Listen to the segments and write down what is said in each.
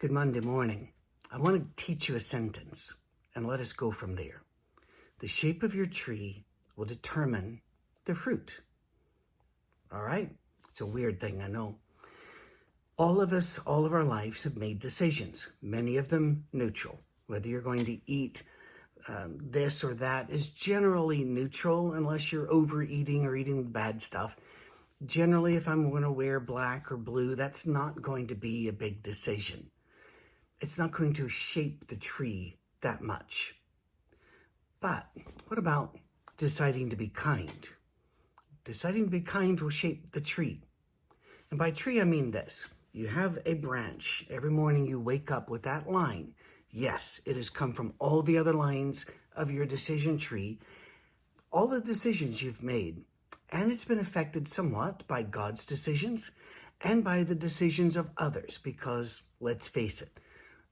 Good Monday morning. I want to teach you a sentence and let us go from there. The shape of your tree will determine the fruit. All right? It's a weird thing, I know. All of us, all of our lives have made decisions, many of them neutral. Whether you're going to eat this or that is generally neutral unless you're overeating or eating bad stuff. Generally, if I'm going to wear black or blue, that's not going to be a big decision. It's not going to shape the tree that much. But what about deciding to be kind? Deciding to be kind will shape the tree. And by tree, I mean this. You have a branch. Every morning you wake up with that line. Yes, it has come from all the other lines of your decision tree, all the decisions you've made. And it's been affected somewhat by God's decisions and by the decisions of others, because let's face it,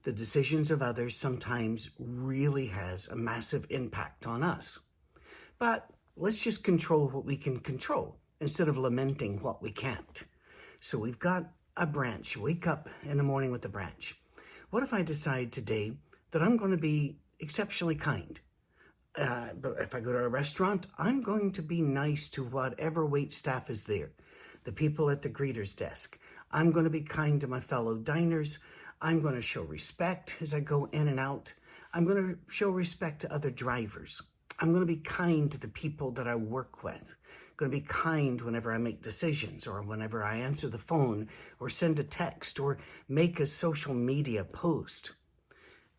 the decisions of others sometimes really has a massive impact on us. But let's just control what we can control instead of lamenting what we can't. So we've got a branch. Wake up in the morning with a branch. What if I decide today that I'm going to be exceptionally kind? But if I go to a restaurant, I'm going to be nice to whatever wait staff is there, the people at the greeter's desk. I'm going to be kind to my fellow diners. I'm going to show respect as I go in and out. I'm going to show respect to other drivers. I'm going to be kind to the people that I work with. I'm going to be kind whenever I make decisions or whenever I answer the phone or send a text or make a social media post.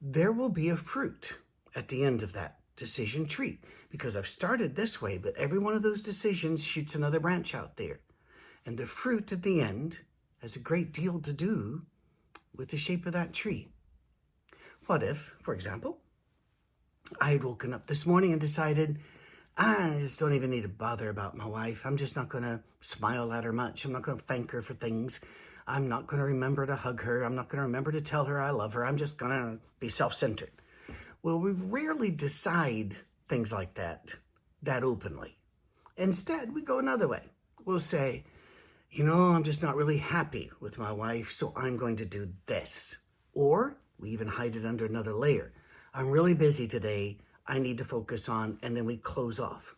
There will be a fruit at the end of that decision tree because I've started this way, but every one of those decisions shoots another branch out there. And the fruit at the end has a great deal to do with the shape of that tree. What if, for example, I had woken up this morning and decided, I just don't even need to bother about my wife. I'm just not going to smile at her much. I'm not going to thank her for things. I'm not going to remember to hug her. I'm not going to remember to tell her I love her. I'm just going to be self-centered. Well, we rarely decide things like that openly. Instead, we go another way. We'll say, I'm just not really happy with my wife, so I'm going to do this. Or we even hide it under another layer. I'm really busy today. I need to focus on, and then we close off.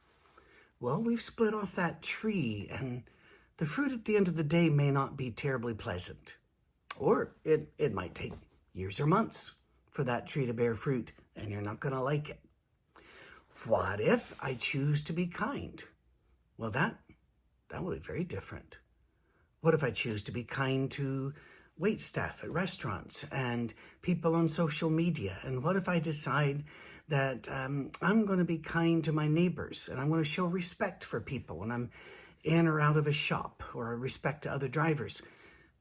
Well, we've split off that tree, and the fruit at the end of the day may not be terribly pleasant. Or it might take years or months for that tree to bear fruit, and you're not going to like it. What if I choose to be kind? Well, that would be very different. What if I choose to be kind to wait staff at restaurants and people on social media? And what if I decide that I'm going to be kind to my neighbors and I'm going to show respect for people when I'm in or out of a shop, or respect to other drivers?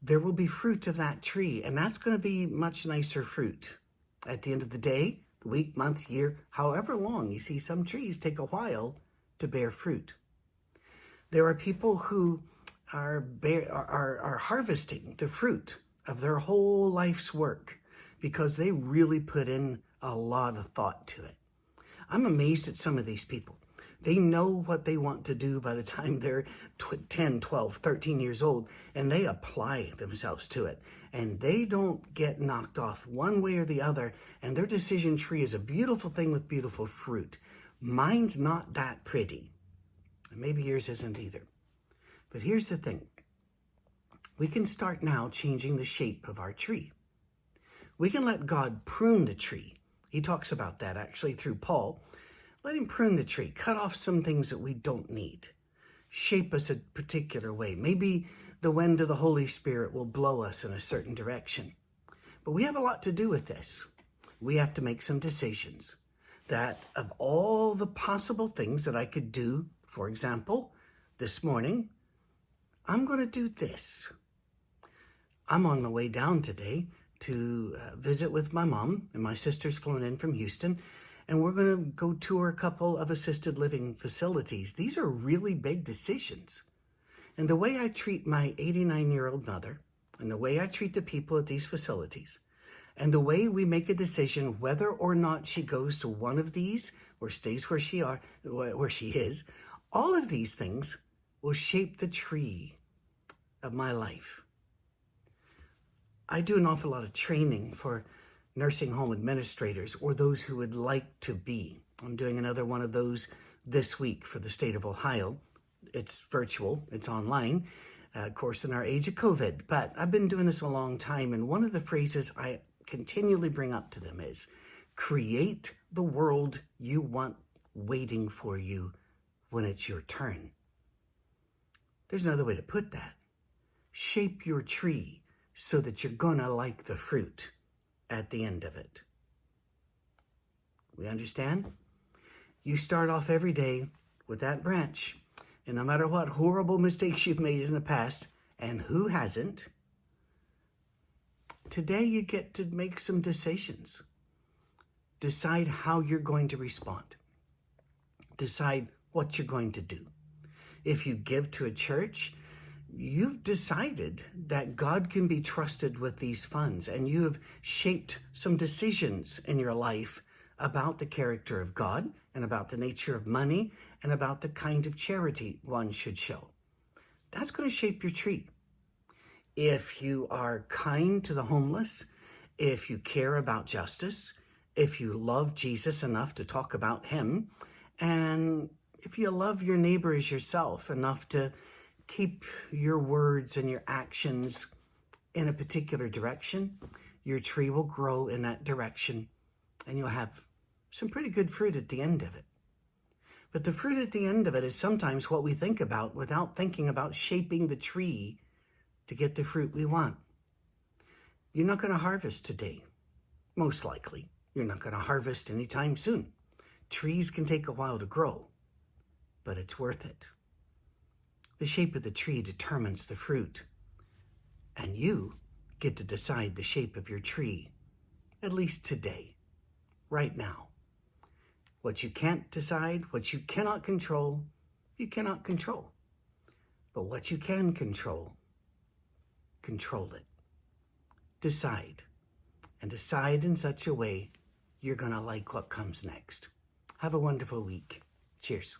There will be fruit of that tree, and that's going to be much nicer fruit. At the end of the day, the week, month, year, however long. You see, some trees take a while to bear fruit. There are people who are harvesting the fruit of their whole life's work because they really put in a lot of thought to it. I'm amazed at some of these people. They know what they want to do by the time they're 10, 12, 13 years old, and they apply themselves to it. And they don't get knocked off one way or the other, and their decision tree is a beautiful thing with beautiful fruit. Mine's not that pretty. Maybe yours isn't either. But here's the thing. We can start now changing the shape of our tree. We can let God prune the tree. He talks about that actually through Paul. Let him prune the tree, cut off some things that we don't need, shape us a particular way. Maybe the wind of the Holy Spirit will blow us in a certain direction. But we have a lot to do with this. We have to make some decisions that of all the possible things that I could do, for example, this morning, I'm going to do this. I'm on my way down today to visit with my mom, and my sister's flown in from Houston, and we're going to go tour a couple of assisted living facilities. These are really big decisions. And the way I treat my 89-year-old mother, and the way I treat the people at these facilities, and the way we make a decision whether or not she goes to one of these or stays where she is, all of these things will shape the tree of my life. I do an awful lot of training for nursing home administrators or those who would like to be. I'm doing another one of those this week for the state of Ohio. It's virtual, it's online, of course, in our age of COVID. But I've been doing this a long time, and one of the phrases I continually bring up to them is, create the world you want waiting for you when it's your turn. There's another way to put that. Shape your tree so that you're gonna like the fruit at the end of it. We understand? You start off every day with that branch, and no matter what horrible mistakes you've made in the past, and who hasn't, today you get to make some decisions. Decide how you're going to respond. Decide what you're going to do. If you give to a church, you've decided that God can be trusted with these funds, and you have shaped some decisions in your life about the character of God and about the nature of money and about the kind of charity one should show. That's going to shape your tree. If you are kind to the homeless, if you care about justice, if you love Jesus enough to talk about him, and if you love your neighbor as yourself enough to keep your words and your actions in a particular direction, your tree will grow in that direction, and you'll have some pretty good fruit at the end of it. But the fruit at the end of it is sometimes what we think about without thinking about shaping the tree to get the fruit we want. You're not going to harvest today, most likely. You're not going to harvest anytime soon. Trees can take a while to grow, but it's worth it. The shape of the tree determines the fruit, and you get to decide the shape of your tree, at least today, right now. What you can't decide, what you cannot control, you cannot control. But what you can control, control it. Decide, and decide in such a way you're going to like what comes next. Have a wonderful week. Cheers.